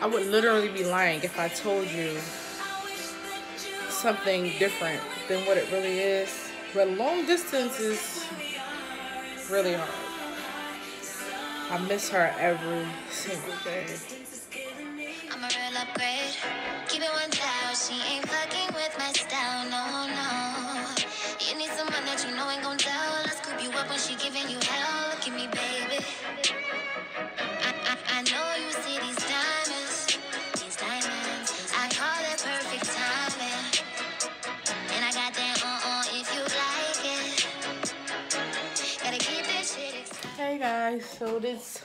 I would literally be lying if I told you something different than what it really is. But long distance is really hard. I miss her every single day. I'm a real upgrade. Keep it 1,000. She ain't fucking with my style, no, no. You need someone that you know ain't gon' tell. Let's scoop you up when she giving you hell. Look at me, baby. I know you see these diamonds. These diamonds. I call it perfect timing. And I got that if you like it. Gotta keep this shit exciting. Hey guys, so it is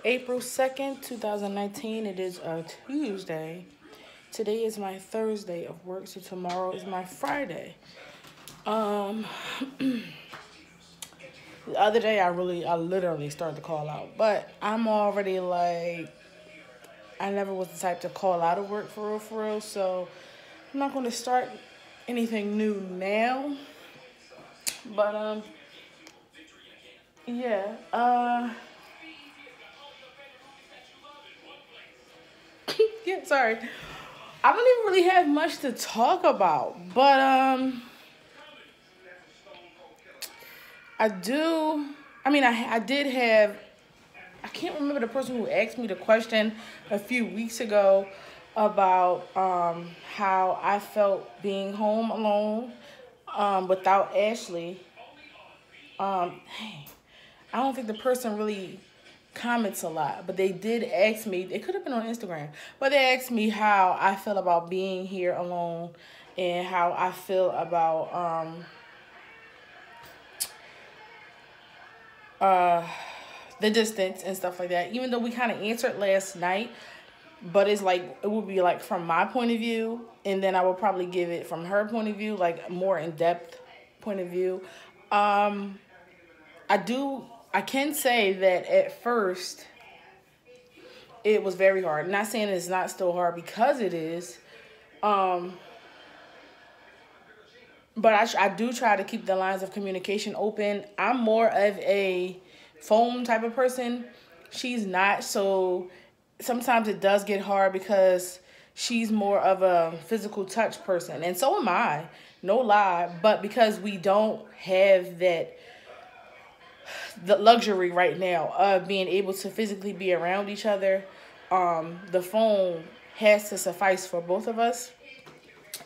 April 2nd, 2019. It is a Tuesday. Today is my Thursday of work, so tomorrow is my Friday. The other day I literally started to call out, but I'm already like, I never was the type to call out of work for real, so I'm not going to start anything new now. But yeah, yeah, sorry. I don't even really have much to talk about, but I do. I mean, I did have. I can't remember the person who asked me the question a few weeks ago about how I felt being home alone without Ashley. Hey, I don't think the person really comments a lot, but they did ask me. It could have been on Instagram, but they asked me how I feel about being here alone and how I feel about the distance and stuff like that. Even though we kind of answered last night, but it's like it would be like from my point of view, and then I would probably give it from her point of view, like more in depth point of view. I can say that at first it was very hard. Not saying it's not still hard because it is. But I do try to keep the lines of communication open. I'm more of a phone type of person. She's not, so sometimes it does get hard because she's more of a physical touch person. And so am I, no lie. But because we don't have the luxury right now of being able to physically be around each other, the phone has to suffice for both of us.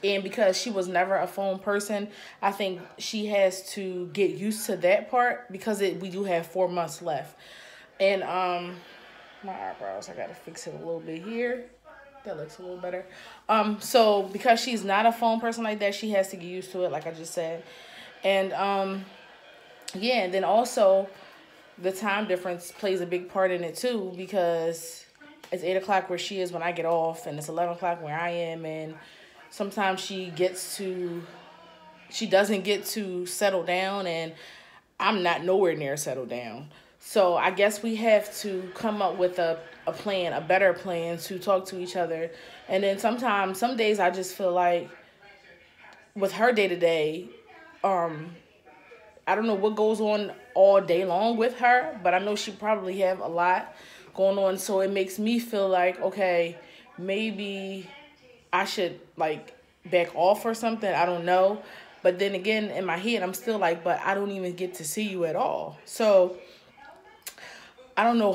And because she was never a phone person, I think she has to get used to that part because we do have 4 months left. And my eyebrows, I gotta fix it a little bit here. That looks a little better. So because she's not a phone person like that, she has to get used to it, like I just said. And yeah, and then also the time difference plays a big part in it too, because it's 8 o'clock where she is when I get off, and it's 11 o'clock where I am, and sometimes she doesn't get to settle down, and I'm not nowhere near settled down. So I guess we have to come up with a plan, a better plan to talk to each other. And then some days I just feel like with her day to day, I don't know what goes on all day long with her, but I know she probably have a lot going on. So it makes me feel like, okay, maybe I should like back off or something. I don't know. But then again, in my head, I'm still like, but I don't even get to see you at all. So I don't know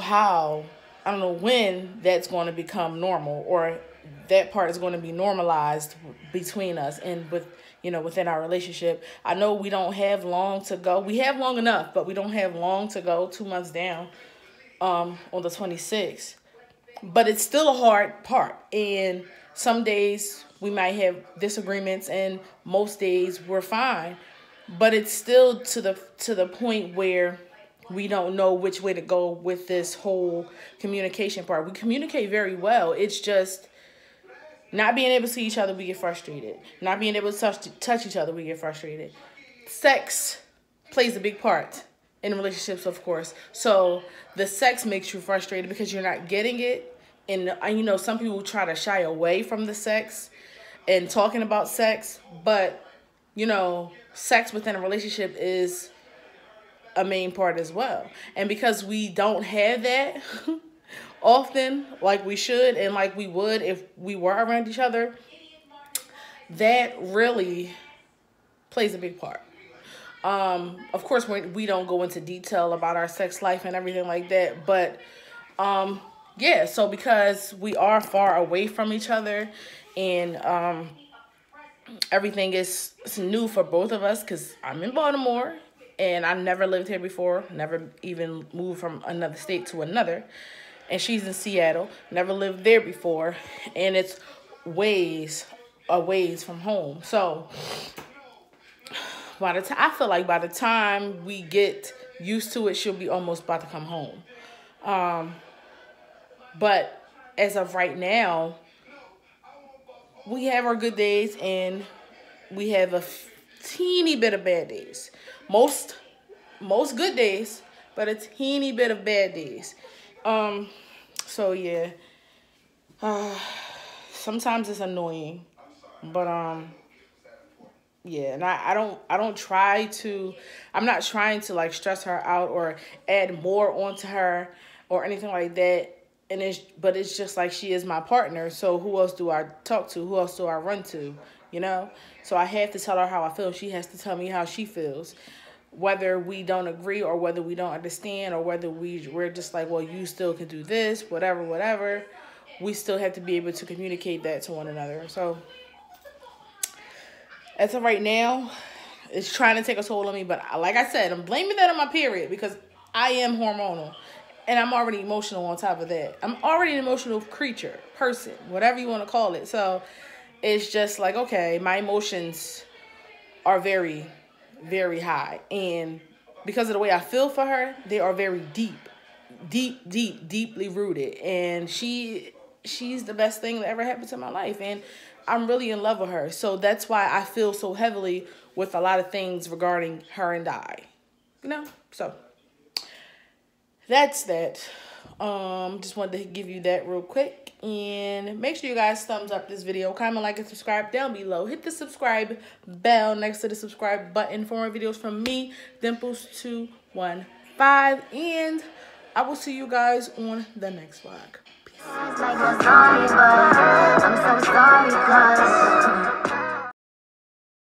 when that's going to become normal, or that part is going to be normalized between us and within our relationship. I know we don't have long to go. We have long enough, but we don't have long to go. 2 months down on the 26th. But it's still a hard part. And some days we might have disagreements, and most days we're fine. But it's still to the point where we don't know which way to go with this whole communication part. We communicate very well. It's just not being able to see each other, we get frustrated. Not being able to touch each other, we get frustrated. Sex plays a big part in relationships, of course. So the sex makes you frustrated because you're not getting it. And, some people try to shy away from the sex and talking about sex. But, sex within a relationship is a main part as well. And because we don't have that, often like we should and like we would if we were around each other, that really plays a big part. Of course, we don't go into detail about our sex life and everything like that, but yeah, so because we are far away from each other and everything is new for both of us because I'm in Baltimore and I never lived here before, never even moved from another state to another, and she's in Seattle, never lived there before, and it's a ways from home. So I feel like by the time we get used to it, she'll be almost about to come home. But as of right now, we have our good days and we have a teeny bit of bad days. Most good days, but a teeny bit of bad days. So yeah. Sometimes it's annoying, but yeah, and I'm not trying to like stress her out or add more onto her or anything like that. But it's just like she is my partner. So who else do I talk to? Who else do I run to? You know? So I have to tell her how I feel. She has to tell me how she feels. Whether we don't agree or whether we don't understand or whether we're just like, well, you still can do this, whatever. We still have to be able to communicate that to one another. So as of right now, it's trying to take a toll on me. But like I said, I'm blaming that on my period because I am hormonal. And I'm already emotional on top of that. I'm already an emotional creature, person, whatever you want to call it. So it's just like, okay, my emotions are very, very high. And because of the way I feel for her, they are very deeply rooted. And she's the best thing that ever happened to my life. And I'm really in love with her. So that's why I feel so heavily with a lot of things regarding her and I. You know? So that's that. Just wanted to give you that real quick. And make sure you guys thumbs up this video. Comment, like, and subscribe down below. Hit the subscribe bell next to the subscribe button for more videos from me, Dimples215. And I will see you guys on the next vlog. Peace.